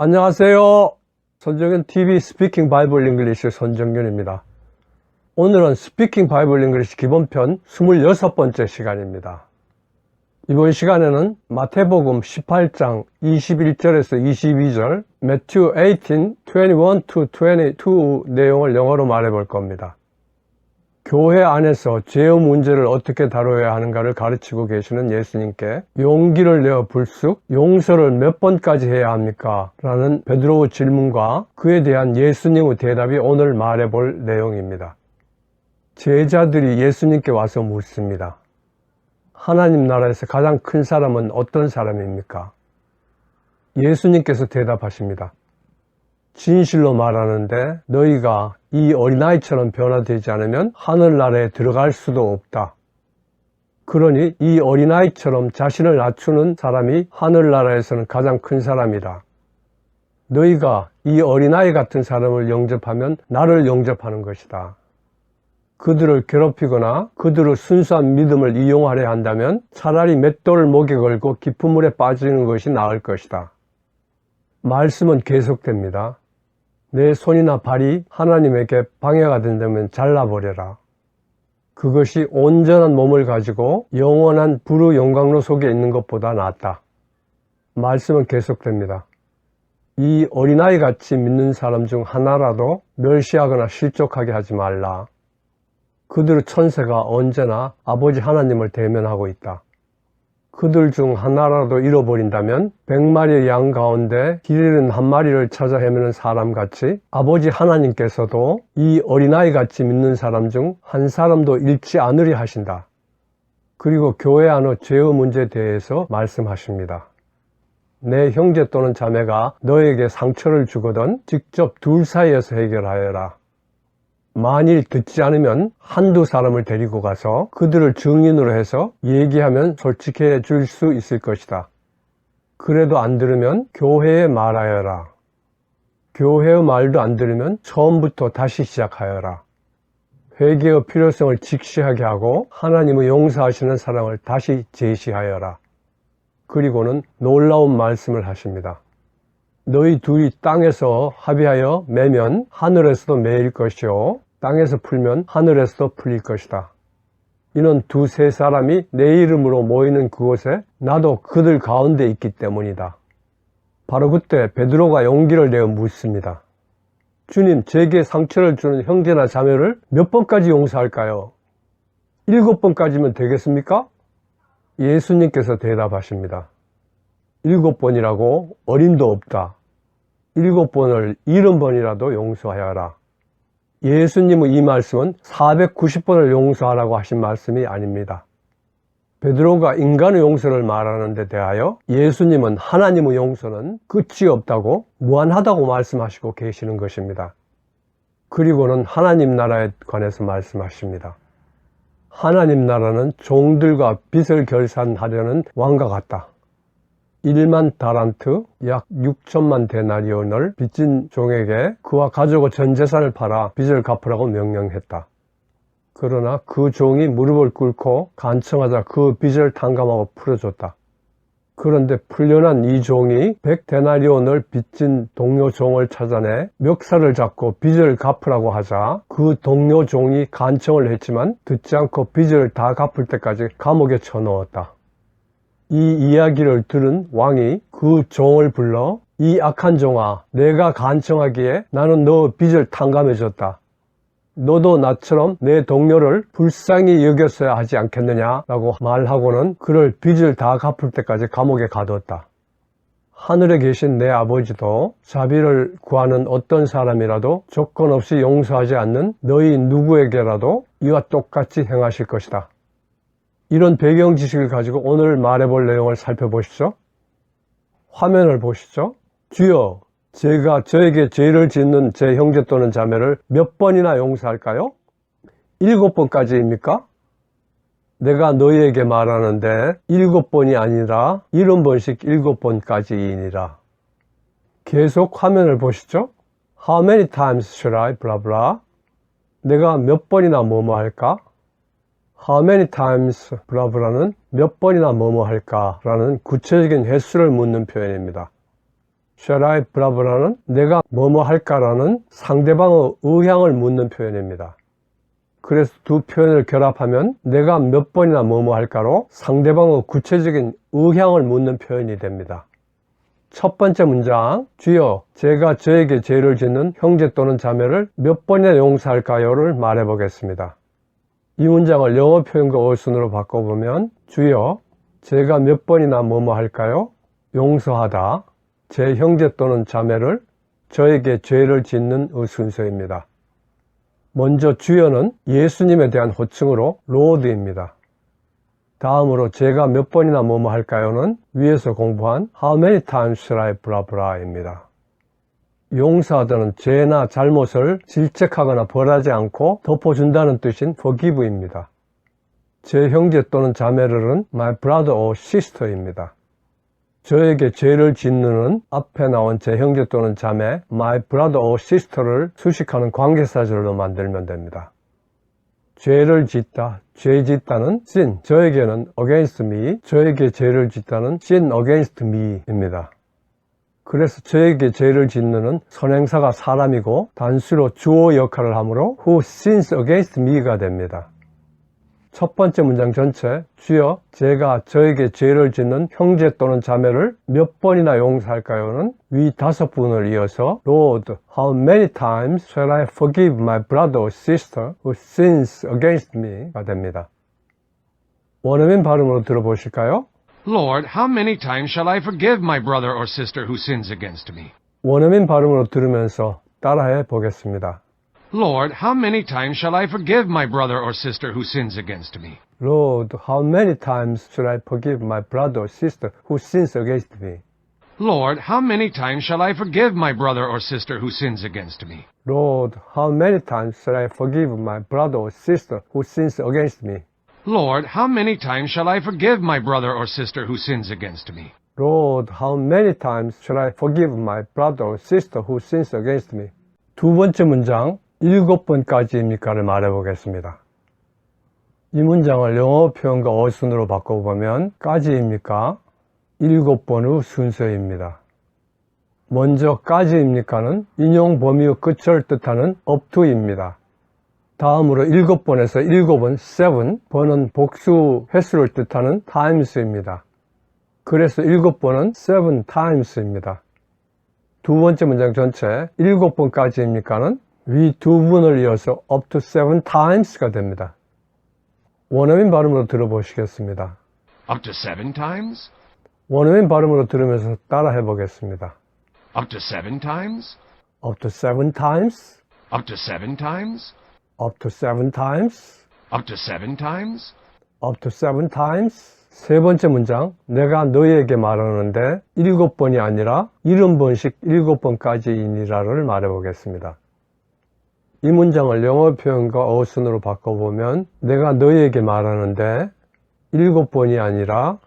안녕하세요. 손정현 TV 스피킹 바이블 잉글리시 손정현입니다. 오늘은 스피킹 바이블 잉글리시 기본편 26번째 시간입니다. 이번 시간에는 마태복음 18장 21절에서 22절, 매튜 18, 21-22 내용을 영어로 말해 볼 겁니다. 교회 안에서 죄의 문제를 어떻게 다뤄야 하는가를 가르치고 계시는 예수님께 용기를 내어 불쑥 용서를 몇 번까지 해야 합니까? 라는 베드로의 질문과 그에 대한 예수님의 대답이 오늘 말해볼 내용입니다. 제자들이 예수님께 와서 묻습니다. 하나님 나라에서 가장 큰 사람은 어떤 사람입니까? 예수님께서 대답하십니다. 진실로 말하는데 너희가 이 어린아이처럼 변화되지 않으면 하늘나라에 들어갈 수도 없다. 그러니 이 어린아이처럼 자신을 낮추는 사람이 하늘나라에서는 가장 큰 사람이다. 너희가 이 어린아이 같은 사람을 영접하면 나를 영접하는 것이다. 그들을 괴롭히거나 그들의 순수한 믿음을 이용하려 한다면 차라리 맷돌을 목에 걸고 깊은 물에 빠지는 것이 나을 것이다. 말씀은 계속됩니다. 내 손이나 발이 하나님에게 방해가 된다면 잘라버려라. 그것이 온전한 몸을 가지고 영원한 불의 영광로 속에 있는 것보다 낫다. 말씀은 계속됩니다. 이 어린아이 같이 믿는 사람 중 하나라도 멸시하거나 실족하게 하지 말라. 그들의 천세가 언제나 아버지 하나님을 대면하고 있다. 그들 중 하나라도 잃어버린다면 100마리의 양 가운데 길 잃은 한 마리를 찾아 헤매는 사람같이 아버지 하나님께서도 이 어린아이같이 믿는 사람 중 한 사람도 잃지 않으리 하신다. 그리고 교회 안의 죄의 문제에 대해서 말씀하십니다. 내 형제 또는 자매가 너에게 상처를 주거든 직접 둘 사이에서 해결하여라. 만일 듣지 않으면 한두 사람을 데리고 가서 그들을 증인으로 해서 얘기하면 솔직해 줄 수 있을 것이다. 그래도 안 들으면 교회에 말하여라. 교회의 말도 안 들으면 처음부터 다시 시작하여라. 회개의 필요성을 직시하게 하고 하나님의 용서하시는 사랑을 다시 제시하여라. 그리고는 놀라운 말씀을 하십니다. 너희 둘이 땅에서 합의하여 매면 하늘에서도 매일 것이요 땅에서 풀면 하늘에서도 풀릴 것이다. 이는 두세 사람이 내 이름으로 모이는 그곳에 나도 그들 가운데 있기 때문이다. 바로 그때 베드로가 용기를 내어 묻습니다. 주님, 제게 상처를 주는 형제나 자매를 몇 번까지 용서할까요? 7번까지면 되겠습니까? 예수님께서 대답하십니다. 7번이라고 어림도 없다. 7번을 70번이라도 용서하여라. 예수님의 이 말씀은 490번을 용서하라고 하신 말씀이 아닙니다. 베드로가 인간의 용서를 말하는 데 대하여 예수님은 하나님의 용서는 끝이 없다고 무한하다고 말씀하시고 계시는 것입니다. 그리고는 하나님 나라에 관해서 말씀하십니다. 하나님 나라는 종들과 빚을 결산하려는 왕과 같다. 1만 다란트, 약 6천만 데나리온을 빚진 종에게 그와 가족의 전 재산을 팔아 빚을 갚으라고 명령했다. 그러나 그 종이 무릎을 꿇고 간청하자 그 빚을 탕감하고 풀어줬다. 그런데 풀려난 이 종이 100데나리온을 빚진 동료 종을 찾아내 멱살을 잡고 빚을 갚으라고 하자 그 동료 종이 간청을 했지만 듣지 않고 빚을 다 갚을 때까지 감옥에 쳐넣었다. 이 이야기를 들은 왕이 그 종을 불러 이 악한 종아, 내가 간청하기에 나는 너 빚을 탕감해줬다. 너도 나처럼 내 동료를 불쌍히 여겼어야 하지 않겠느냐 라고 말하고는 그를 빚을 다 갚을 때까지 감옥에 가뒀다. 하늘에 계신 내 아버지도 자비를 구하는 어떤 사람이라도 조건 없이 용서하지 않는 너희 누구에게라도 이와 똑같이 행하실 것이다. 이런 배경 지식을 가지고 오늘 말해볼 내용을 살펴보시죠. 화면을 보시죠. 주여, 제가 저에게 죄를 짓는 제 형제 또는 자매를 몇 번이나 용서할까요? 7번까지입니까? 내가 너희에게 말하는데 7번이 아니라 70번씩 7번까지이니라. 계속 화면을 보시죠. How many times should I blah blah? 내가 몇 번이나 뭐뭐 할까? How many times blah blah는 몇 번이나 뭐뭐 할까? 라는 구체적인 횟수를 묻는 표현입니다. shall I 브라브라는 내가 뭐뭐 할까라는 상대방의 의향을 묻는 표현입니다. 그래서 두 표현을 결합하면 내가 몇 번이나 뭐뭐 할까로 상대방의 구체적인 의향을 묻는 표현이 됩니다. 첫 번째 문장, 주여, 제가 저에게 죄를 짓는 형제 또는 자매를 몇 번이나 용서할까요를 말해 보겠습니다. 이 문장을 영어 표현과 어순으로 바꿔보면 주여, 제가 몇 번이나 뭐뭐 할까요? 용서하다, 제 형제 또는 자매를 저에게 죄를 짓는 순서입니다. 먼저 주여는 예수님에 대한 호칭으로 로드입니다. 다음으로 제가 몇 번이나 뭐뭐 할까요는 위에서 공부한 How many times shall I 브라브라입니다. 용서하다는 죄나 잘못을 질책하거나 벌하지 않고 덮어준다는 뜻인 forgive입니다. 제 형제 또는 자매를은 my brother or sister입니다. 저에게 죄를 짓는은 앞에 나온 제 형제 또는 자매 my brother or sister를 수식하는 관계사절로 만들면 됩니다. 죄를 짓다, 죄 짓다는 sin, 저에게는 against me, 저에게 죄를 짓다는 sin against me입니다. 그래서 저에게 죄를 짓는은 선행사가 사람이고 단수로 주어 역할을 하므로 who sins against me가 됩니다. 첫 번째 문장 전체, 주여, 제가 저에게 죄를 짓는 형제 또는 자매를 몇 번이나 용서할까요는 위 5분을 이어서 Lord, how many times shall I forgive my brother or sister who sins against me가 됩니다. 원어민 발음으로 들어보실까요? Lord, how many times shall I forgive my brother or sister who sins against me? 원어민 발음으로 들으면서 따라해 보겠습니다. Lord, how many times shall I forgive my brother or sister who sins against me? Lord, how many times should I forgive my brother or sister who sins against me? Lord, how many times shall I forgive my brother or sister who sins against me? Lord, how many times shall I forgive my brother or sister who sins against me? Lord, how many times shall I forgive my brother or sister who sins against me? Lord, how many times shall I forgive my brother or sister who sins against me? 두 번째 문장, 7번까지입니까를 말해보겠습니다. 이 문장을 영어 표현과 어순으로 바꿔보면 까지입니까? 7번의 순서입니다. 먼저 까지입니까는 인용 범위의 끝을 뜻하는 up to입니다. 다음으로 7번에서 7은 7, 번은 복수 횟수를 뜻하는 times입니다. 그래서 7번은 7 times입니다. 두 번째 문장 전체 7번까지입니까는 위 두 분을 이어서 up to 7 times가 됩니다. 원어민 발음으로 들어보시겠습니다. Up to 7 times? 원어민 발음으로 들으면서 따라해 보겠습니다. Up to 7 times? Up to 7 times? Up to 7 times? Up to 7 times? Up to 7 times? Up to 7 times? 세 번째 문장, 내가 너희에게 말하는데 7번이 아니라 70번씩 7번까지이니라를 말해보겠습니다. 이 문장을 영어 표현과 어순으로 바꿔보면 내가 너희에게 말하는데 7번이 아니라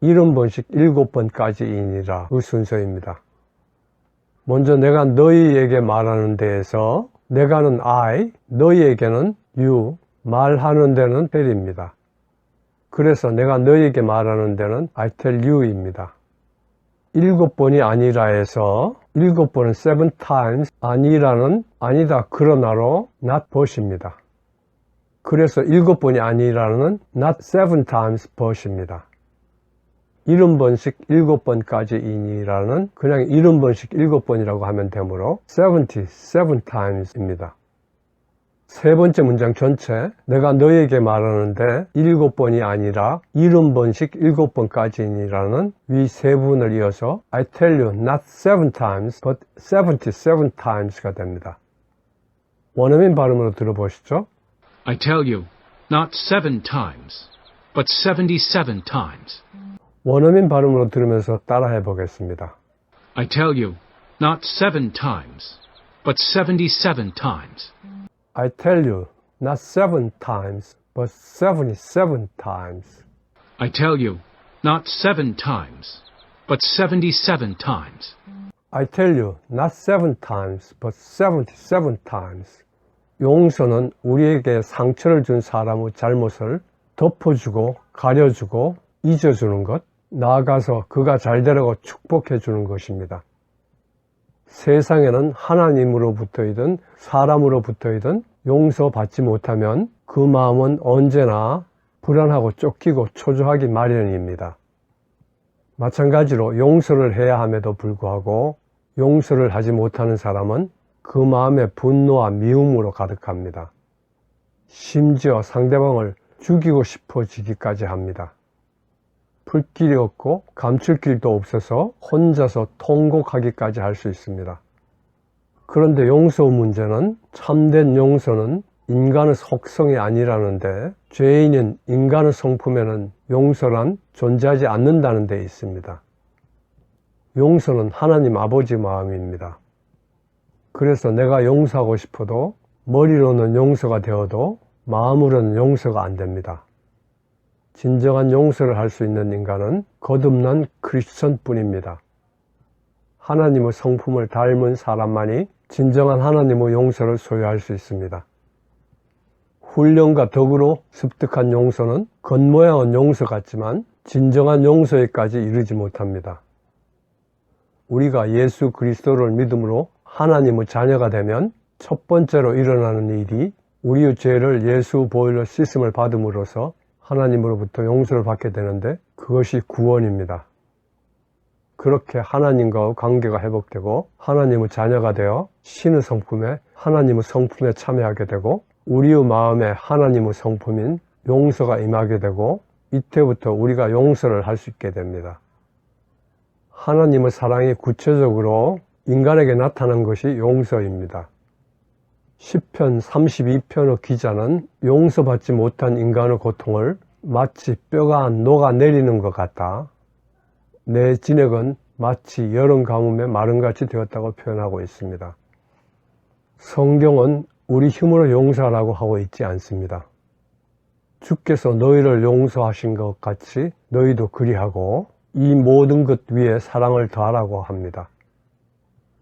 70번씩 7번까지이니라 그 순서입니다. 먼저 내가 너희에게 말하는 데에서 내가는 I, 너희에게는 you, 말하는 데는 tell입니다. 그래서 내가 너희에게 말하는 데는 I tell you입니다. 7번이 아니라에서 7번은 7 times, 아니라는 아니다 그러나로 not but입니다. 그래서 7번이 아니라는 not 7 times but입니다. 70번씩 7번까지이니라는 그냥 70번씩 7번이라고 하면 되므로 77 times입니다. 세 번째 문장 전체, 내가 너희에게 말하는데 7번이 아니라 70번씩 7번까지이니라는 위 세 분을 이어서 I tell you not 7 times but 77 times가 됩니다. 원어민 발음으로 들어보시죠. I tell you, not 7 times, but 77 times. 원어민 발음으로 들으면서 따라해 보겠습니다. I tell you, not 7 times, but 77 times. I tell you, not 7 times, but 77 times. I tell you, not 7 times, but 77 times. I tell you, not 7 times, but 77 times. 용서는 우리에게 상처를 준 사람의 잘못을 덮어주고 가려주고 잊어주는 것, 나아가서 그가 잘 되라고 축복해 주는 것입니다. 세상에는 하나님으로부터이든 사람으로부터이든 용서받지 못하면 그 마음은 언제나 불안하고 쫓기고 초조하기 마련입니다. 마찬가지로 용서를 해야 함에도 불구하고 용서를 하지 못하는 사람은 그 마음에 분노와 미움으로 가득합니다. 심지어 상대방을 죽이고 싶어지기까지 합니다. 풀 길이 없고 감출 길도 없어서 혼자서 통곡하기까지 할 수 있습니다. 그런데 용서 문제는 참된 용서는 인간의 속성이 아니라는데 죄인인 인간의 성품에는 용서란 존재하지 않는다는 데 있습니다. 용서는 하나님 아버지 마음입니다. 그래서 내가 용서하고 싶어도 머리로는 용서가 되어도 마음으로는 용서가 안 됩니다. 진정한 용서를 할 수 있는 인간은 거듭난 크리스천뿐입니다. 하나님의 성품을 닮은 사람만이 진정한 하나님의 용서를 소유할 수 있습니다. 훈련과 덕으로 습득한 용서는 겉모양은 용서 같지만 진정한 용서에까지 이르지 못합니다. 우리가 예수 그리스도를 믿음으로 하나님의 자녀가 되면 첫 번째로 일어나는 일이 우리의 죄를 예수 보혈로 씻음을 받음으로써 하나님으로부터 용서를 받게 되는데 그것이 구원입니다. 그렇게 하나님과의 관계가 회복되고 하나님의 자녀가 되어 신의 성품에 하나님의 성품에 참여하게 되고 우리의 마음에 하나님의 성품인 용서가 임하게 되고 이때부터 우리가 용서를 할 수 있게 됩니다. 하나님의 사랑이 구체적으로 인간에게 나타난 것이 용서입니다. 시편 32편의 기자는 용서받지 못한 인간의 고통을 마치 뼈가 녹아내리는 것 같다. 내 진액은 마치 여름 가뭄에 마름같이 되었다고 표현하고 있습니다. 성경은 우리 힘으로 용서하라고 하고 있지 않습니다. 주께서 너희를 용서하신 것 같이 너희도 그리하고 이 모든 것 위에 사랑을 더하라고 합니다.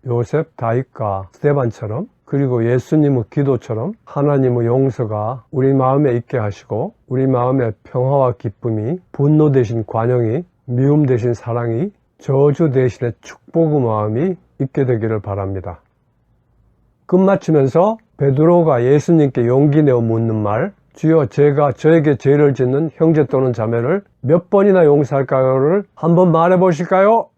요셉, 다윗과 스데반처럼 그리고 예수님의 기도처럼 하나님의 용서가 우리 마음에 있게 하시고 우리 마음에 평화와 기쁨이 분노 대신 관용이 미움 대신 사랑이 저주 대신에 축복의 마음이 있게 되기를 바랍니다. 끝마치면서 베드로가 예수님께 용기 내어 묻는 말, 주여 제가 저에게 죄를 짓는 형제 또는 자매를 몇 번이나 용서할까요를 한번 말해 보실까요?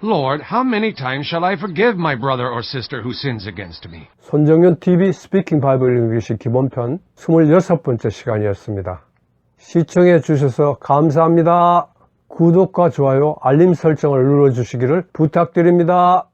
Lord, how many times shall I forgive my brother or sister who sins against me? 손정연 TV 스피킹 바이블 잉글리시 기본편 26번째 시간이었습니다. 시청해 주셔서 감사합니다. 구독과 좋아요, 알림 설정을 눌러주시기를 부탁드립니다.